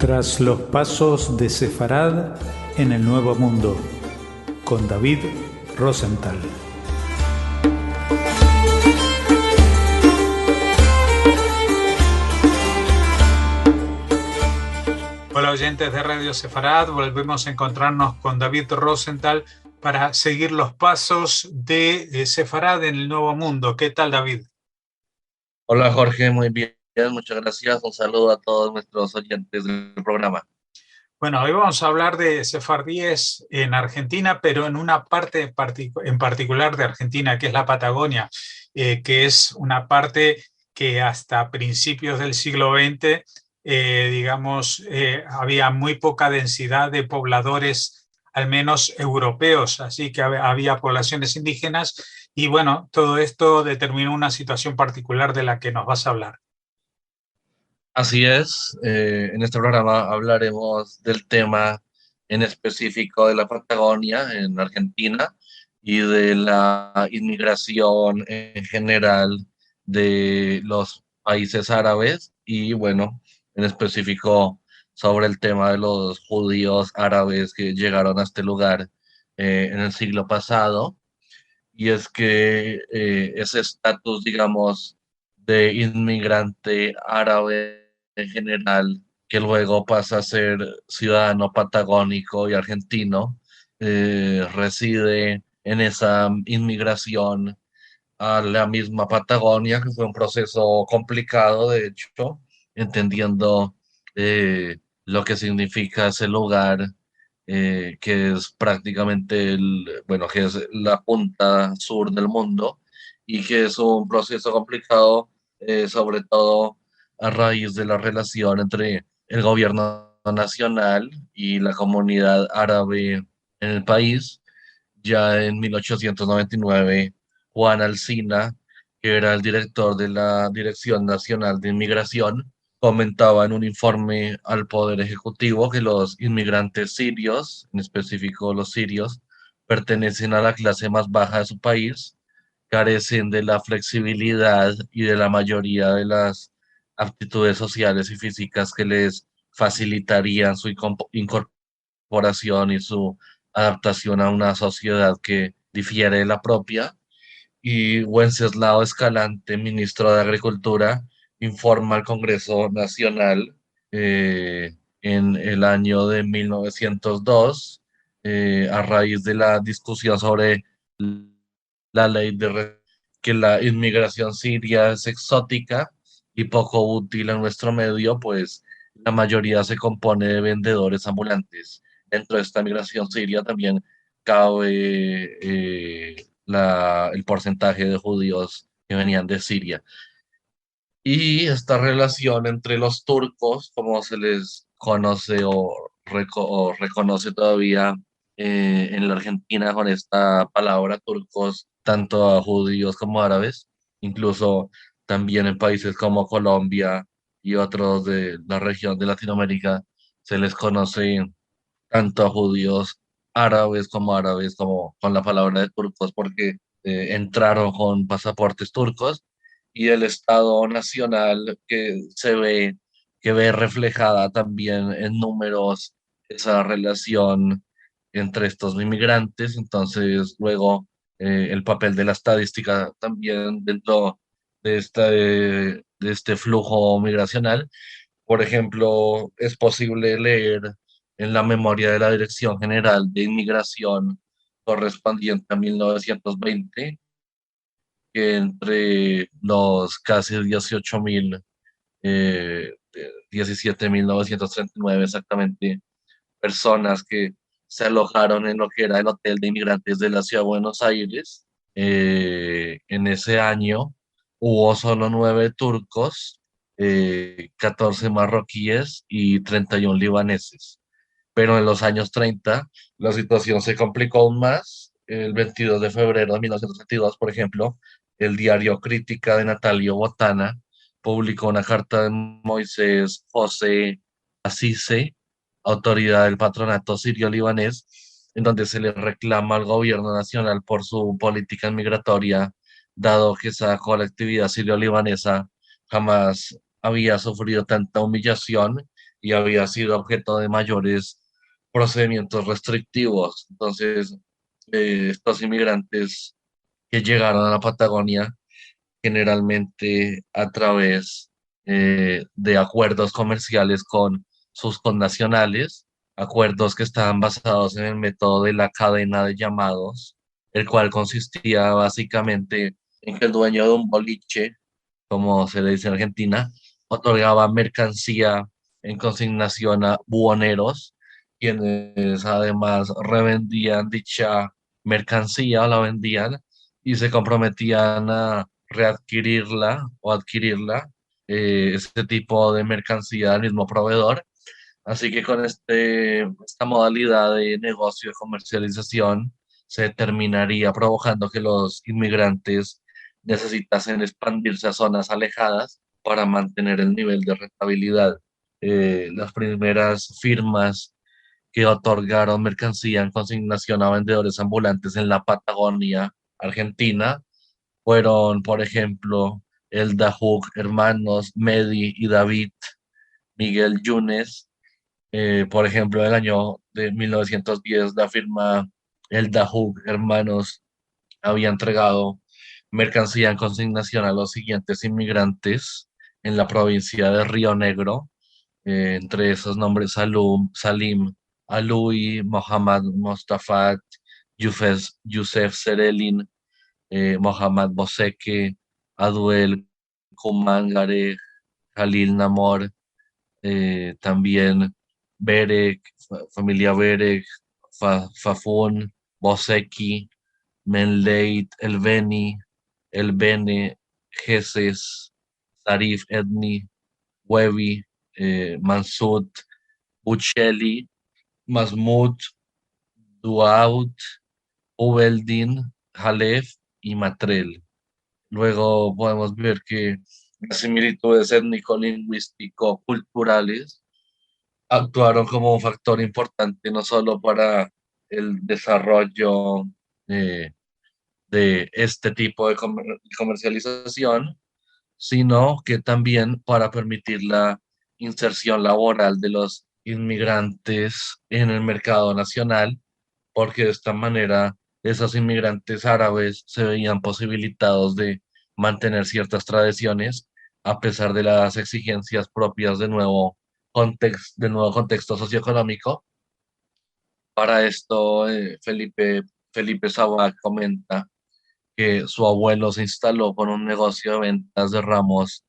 Tras los pasos de Sefarad en el Nuevo Mundo, con David Rosenthal. Hola oyentes de Radio Sefarad, volvemos a encontrarnos con David Rosenthal para seguir los pasos de Sefarad en el Nuevo Mundo. ¿Qué tal, David? Hola Jorge, muy bien, muchas gracias. Un saludo a todos nuestros oyentes del programa. Bueno, hoy vamos a hablar de sefardíes en Argentina, pero en una parte en particular de Argentina, que es la Patagonia, que es una parte que hasta principios del siglo XX, había muy poca densidad de pobladores, al menos europeos, así que había poblaciones indígenas y bueno, todo esto determinó una situación particular de la que nos vas a hablar. Así es, en este programa hablaremos del tema en específico de la Patagonia en Argentina y de la inmigración en general de los países árabes y bueno, en específico sobre el tema de los judíos árabes que llegaron a este lugar en el siglo pasado. Y es que ese estatus, digamos, de inmigrante árabe en general, que luego pasa a ser ciudadano patagónico y argentino, reside en esa inmigración a la misma Patagonia, que fue un proceso complicado, de hecho, entendiendo lo que significa ese lugar, que es prácticamente bueno, que es la punta sur del mundo y que es un proceso complicado, sobre todo a raíz de la relación entre el gobierno nacional y la comunidad árabe en el país. Ya en 1899, Juan Alsina, que era el director de la Dirección Nacional de Inmigración, comentaba en un informe al Poder Ejecutivo que los inmigrantes sirios, en específico los sirios, pertenecen a la clase más baja de su país, carecen de la flexibilidad y de la mayoría de las aptitudes sociales y físicas que les facilitarían su incorporación y su adaptación a una sociedad que difiere de la propia. Y Wenceslao Escalante, ministro de Agricultura, informa al Congreso Nacional en el año de 1902, a raíz de la discusión sobre la ley que la inmigración siria es exótica y poco útil en nuestro medio, pues la mayoría se compone de vendedores ambulantes. Dentro de esta migración siria también cabe el porcentaje de judíos que venían de Siria. Y esta relación entre los turcos, como se les conoce o reconoce todavía en la Argentina con esta palabra turcos, tanto a judíos como árabes, incluso también en países como Colombia y otros de la región de Latinoamérica, se les conoce tanto a judíos árabes como con la palabra de turcos, porque entraron con pasaportes turcos y el Estado Nacional que ve reflejada también en números esa relación entre estos inmigrantes. Entonces, luego el papel de la estadística también dentro de este flujo migracional. Por ejemplo, es posible leer en la memoria de la Dirección General de Inmigración correspondiente a 1920 que entre los casi 18.000, 17.939 exactamente, personas que se alojaron en lo que era el Hotel de Inmigrantes de la Ciudad de Buenos Aires, en ese año hubo solo 9 turcos, 14 marroquíes y 31 libaneses. Pero en los años 30 la situación se complicó aún más. El 22 de febrero de 1932, por ejemplo, el diario Crítica de Natalio Botana publicó una carta de Moisés José Asise, autoridad del patronato sirio-libanés, en donde se le reclama al gobierno nacional por su política migratoria, dado que esa colectividad sirio-libanesa jamás había sufrido tanta humillación y había sido objeto de mayores procedimientos restrictivos. Entonces, estos inmigrantes que llegaron a la Patagonia generalmente a través de acuerdos comerciales con sus connacionales, acuerdos que estaban basados en el método de la cadena de llamados, el cual consistía básicamente en que el dueño de un boliche, como se le dice en Argentina, otorgaba mercancía en consignación a buhoneros, quienes además revendían dicha mercancía o la vendían y se comprometían a readquirirla o adquirirla, este tipo de mercancía al mismo proveedor. Así que con esta modalidad de negocio de comercialización se terminaría provocando que los inmigrantes necesitasen expandirse a zonas alejadas para mantener el nivel de rentabilidad. Las primeras firmas que otorgaron mercancía en consignación a vendedores ambulantes en la Patagonia, Argentina, fueron, por ejemplo, el Dahouk hermanos Medi y David Miguel Yunes. Por ejemplo, en el año de 1910, la firma El Dahouk hermanos había entregado mercancía en consignación a los siguientes inmigrantes en la provincia de Río Negro, entre esos nombres Salim Alui, Mohammad Mostafat, Youssef Serelin, Mohammad Boseke, Aduel Kumangare, Khalil Namor, también Berek, familia Berek, Fafun, Boseki, Menleit, Elbeni, Elbene, Geses, Sarif Edni, Webi, Mansut, Ucheli, Masmud, Duaut, Ubeldin, Halef y Matrel. Luego podemos ver que las similitudes étnico-lingüístico-culturales actuaron como un factor importante no solo para el desarrollo eh, de este tipo de comercialización, sino que también para permitir la inserción laboral de los inmigrantes en el mercado nacional, porque de esta manera esos inmigrantes árabes se veían posibilitados de mantener ciertas tradiciones a pesar de las exigencias propias de nuevo contexto socioeconómico. Para esto, Felipe Sabat comenta que su abuelo se instaló con un negocio de ventas de ramos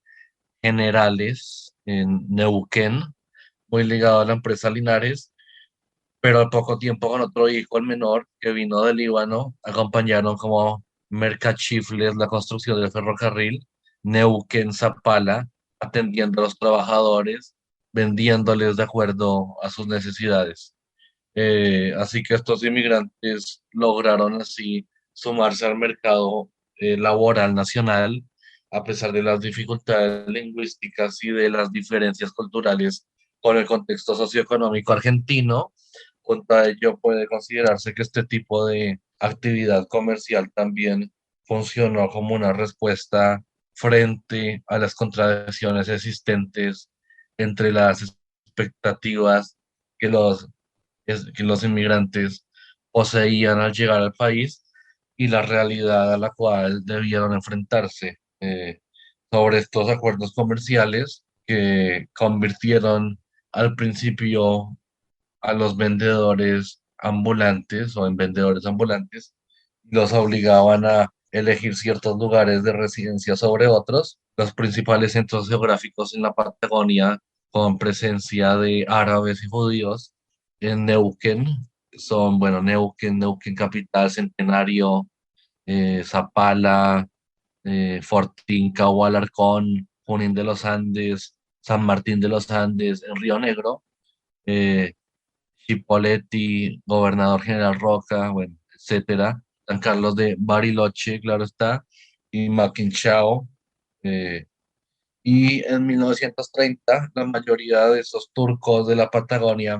generales en Neuquén, muy ligado a la empresa Linares, pero al poco tiempo con otro hijo, el menor, que vino de Líbano, acompañaron como mercachifles la construcción del ferrocarril Neuquén-Zapala, atendiendo a los trabajadores, vendiéndoles de acuerdo a sus necesidades. Así que estos inmigrantes lograron así sumarse al mercado laboral nacional, a pesar de las dificultades lingüísticas y de las diferencias culturales con el contexto socioeconómico argentino. Junto a ello puede considerarse que este tipo de actividad comercial también funcionó como una respuesta frente a las contradicciones existentes entre las expectativas que que los inmigrantes poseían al llegar al país y la realidad a la cual debieron enfrentarse. Sobre estos acuerdos comerciales que convirtieron al principio a los vendedores ambulantes o en vendedores ambulantes, los obligaban a elegir ciertos lugares de residencia sobre otros. Los principales centros geográficos en la Patagonia con presencia de árabes y judíos en Neuquén son, bueno, Neuquén capital, Centenario, Zapala, Fortín, Cabo Alarcón, Junín de los Andes, San Martín de los Andes, en Río Negro, eh, Chipoleti, Gobernador General Roca, bueno, etcétera, San Carlos de Bariloche, claro está, y Maquinchao. eh, y en 1930, la mayoría de esos turcos de la Patagonia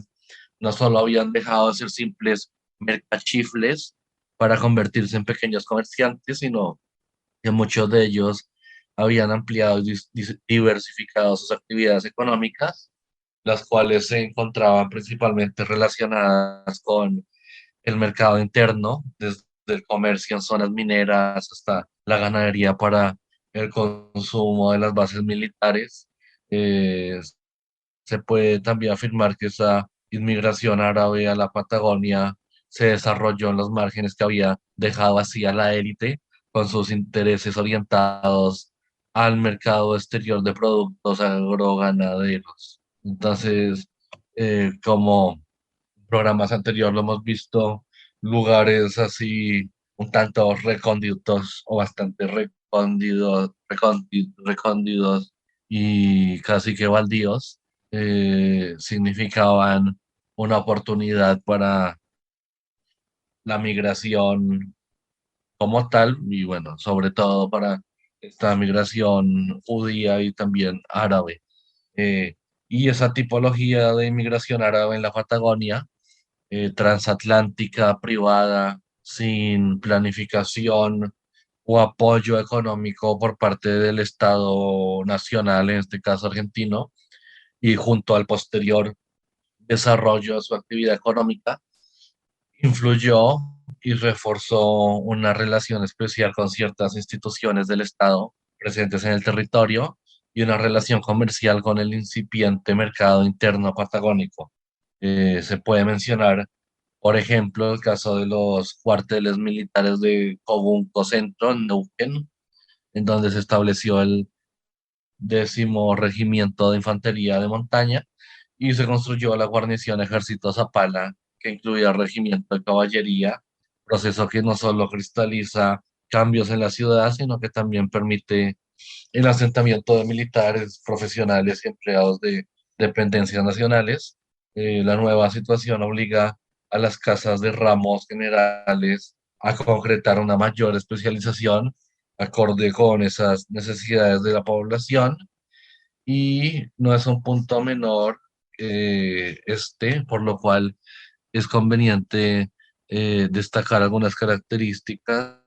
no solo habían dejado de ser simples mercachifles para convertirse en pequeños comerciantes, sino que muchos de ellos habían ampliado y diversificado sus actividades económicas, las cuales se encontraban principalmente relacionadas con el mercado interno, desde el comercio en zonas mineras hasta la ganadería para el consumo de las bases militares. Eh, Se puede también afirmar que esa inmigración árabe a la Patagonia se desarrolló en los márgenes que había dejado así a la élite, con sus intereses orientados al mercado exterior de productos agroganaderos. Entonces, como programas anteriores lo hemos visto, lugares así un tanto recónditos o bastante recónditos y casi que baldíos, significaban una oportunidad para la migración como tal y bueno, sobre todo para esta migración judía y también árabe. Eh, y esa tipología de inmigración árabe en la Patagonia, transatlántica, privada, sin planificación o apoyo económico por parte del Estado nacional, en este caso argentino, y junto al posterior desarrollo de su actividad económica, influyó y reforzó una relación especial con ciertas instituciones del Estado presentes en el territorio y una relación comercial con el incipiente mercado interno patagónico. Se puede mencionar, por ejemplo, el caso de los cuarteles militares de Cobunco Centro, en Neuquén, en donde se estableció el 10º Regimiento de Infantería de Montaña y se construyó la guarnición Ejército Zapala, que incluía regimiento de caballería, proceso que no solo cristaliza cambios en la ciudad, sino que también permite el asentamiento de militares profesionales y empleados de dependencias nacionales. La nueva situación obliga a las casas de ramos generales a concretar una mayor especialización acorde con esas necesidades de la población y no es un punto menor, por lo cual es conveniente destacar algunas características.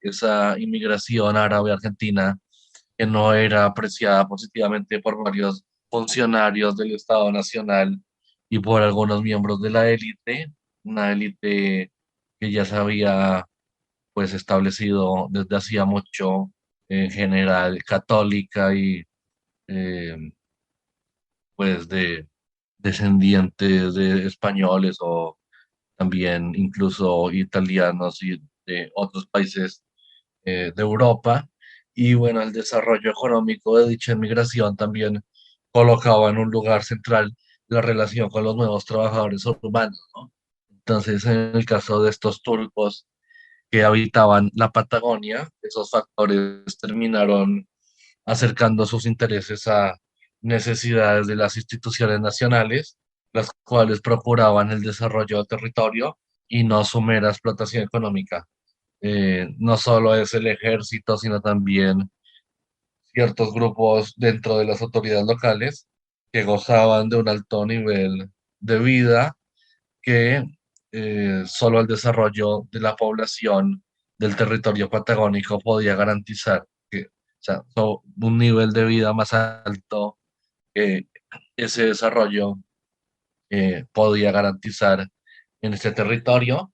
Esa inmigración árabe argentina que no era apreciada positivamente por varios funcionarios del Estado Nacional y por algunos miembros de la élite, una élite que ya se había pues establecido desde hacía mucho, en general católica y eh, pues de descendientes de españoles o también incluso italianos y de otros países de Europa. Y bueno, el desarrollo económico de dicha inmigración también colocaba en un lugar central la relación con los nuevos trabajadores urbanos, ¿no? Entonces, en el caso de estos turcos que habitaban la Patagonia, esos factores terminaron acercando sus intereses a necesidades de las instituciones nacionales, las cuales procuraban el desarrollo del territorio y no su mera explotación económica. No solo es el ejército, sino también ciertos grupos dentro de las autoridades locales que gozaban de un alto nivel de vida que solo el desarrollo de la población del territorio patagónico podía garantizar que, o sea, un nivel de vida más alto que ese desarrollo podía garantizar en este territorio.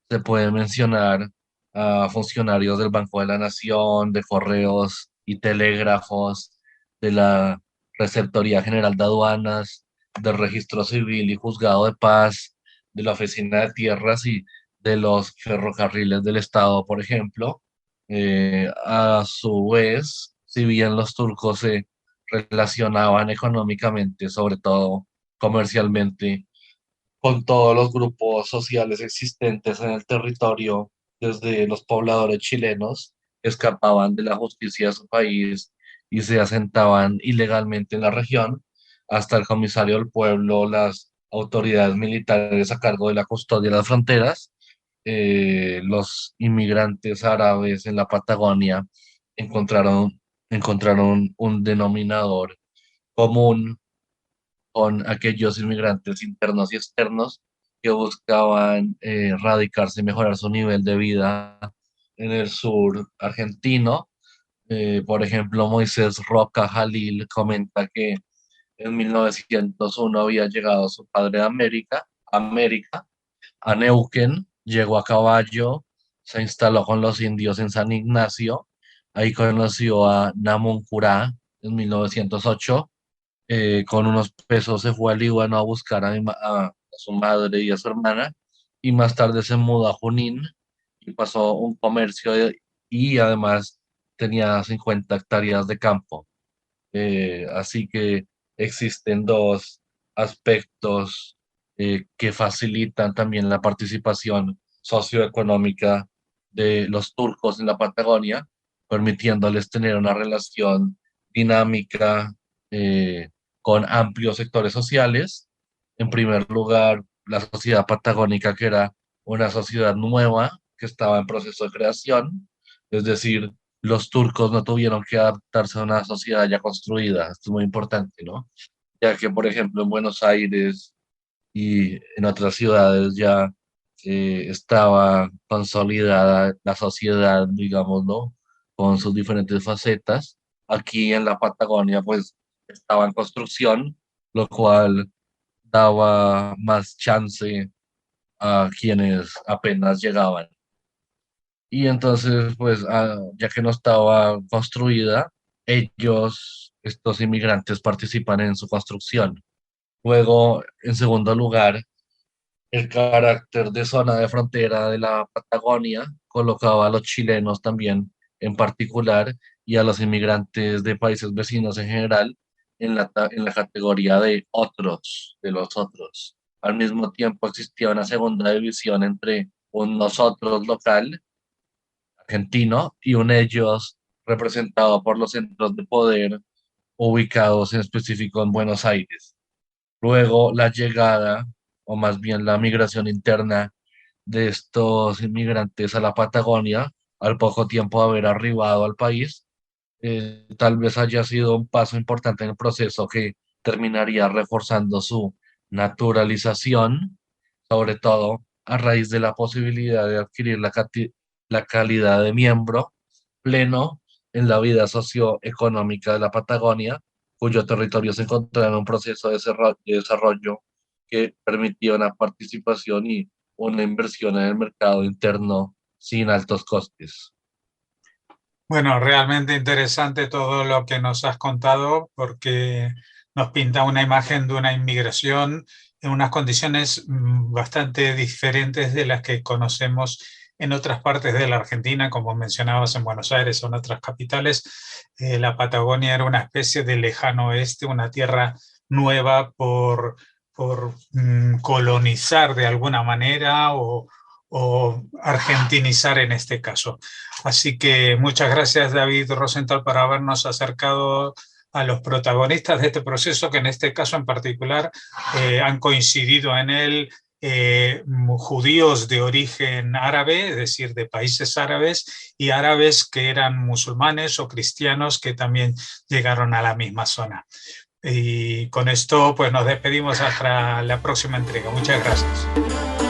Se puede mencionar a funcionarios del Banco de la Nación, de correos y telégrafos, de la Receptoría General de Aduanas, del Registro Civil y Juzgado de Paz, de la Oficina de Tierras y de los ferrocarriles del Estado, por ejemplo. A su vez, si bien los turcos se relacionaban económicamente, sobre todo comercialmente, con todos los grupos sociales existentes en el territorio, desde los pobladores chilenos que escapaban de la justicia de su país y se asentaban ilegalmente en la región, hasta el comisario del pueblo, las autoridades militares a cargo de la custodia de las fronteras. Los inmigrantes árabes en la Patagonia encontraron un denominador común con aquellos inmigrantes internos y externos que buscaban radicarse y mejorar su nivel de vida en el sur argentino. Por ejemplo, Moisés Roca Jalil comenta que En 1901 había llegado su padre a América, a Neuquén, llegó a caballo, se instaló con los indios en San Ignacio, ahí conoció a Namuncurá en 1908, con unos pesos se fue al Líbano a buscar a su madre y a su hermana, y más tarde se mudó a Junín y pasó un comercio y además tenía 50 hectáreas de campo. Así que existen dos aspectos que facilitan también la participación socioeconómica de los turcos en la Patagonia, permitiéndoles tener una relación dinámica con amplios sectores sociales. En primer lugar, la sociedad patagónica, que era una sociedad nueva que estaba en proceso de creación, es decir, los turcos no tuvieron que adaptarse a una sociedad ya construida. Esto es muy importante, ¿no? Ya que, por ejemplo, en Buenos Aires y en otras ciudades ya estaba consolidada la sociedad, digámoslo, con sus diferentes facetas. Aquí en la Patagonia, pues, estaba en construcción, lo cual daba más chance a quienes apenas llegaban. Y entonces, pues, ya que no estaba construida, estos inmigrantes, participan en su construcción. Luego, en segundo lugar, el carácter de zona de frontera de la Patagonia colocaba a los chilenos también en particular y a los inmigrantes de países vecinos en general en la categoría de otros, de los otros. Al mismo tiempo existía una segunda división entre un nosotros local argentino y un ellos representado por los centros de poder ubicados en específico en Buenos Aires. Luego la llegada, o más bien la migración interna de estos inmigrantes a la Patagonia, al poco tiempo de haber arribado al país, tal vez haya sido un paso importante en el proceso que terminaría reforzando su naturalización, sobre todo a raíz de la posibilidad de adquirir la calidad de miembro pleno en la vida socioeconómica de la Patagonia, cuyo territorio se encontraba en un proceso de desarrollo que permitía una participación y una inversión en el mercado interno sin altos costes. Bueno, realmente interesante todo lo que nos has contado porque nos pinta una imagen de una inmigración en unas condiciones bastante diferentes de las que conocemos en otras partes de la Argentina, como mencionabas en Buenos Aires o en otras capitales. La Patagonia era una especie de lejano oeste, una tierra nueva por colonizar de alguna manera o argentinizar en este caso. Así que muchas gracias, David Rosenthal, por habernos acercado a los protagonistas de este proceso, que en este caso en particular han coincidido en él judíos de origen árabe, es decir, de países árabes, y árabes que eran musulmanes o cristianos que también llegaron a la misma zona. Y con esto pues nos despedimos hasta la próxima entrega. Muchas gracias.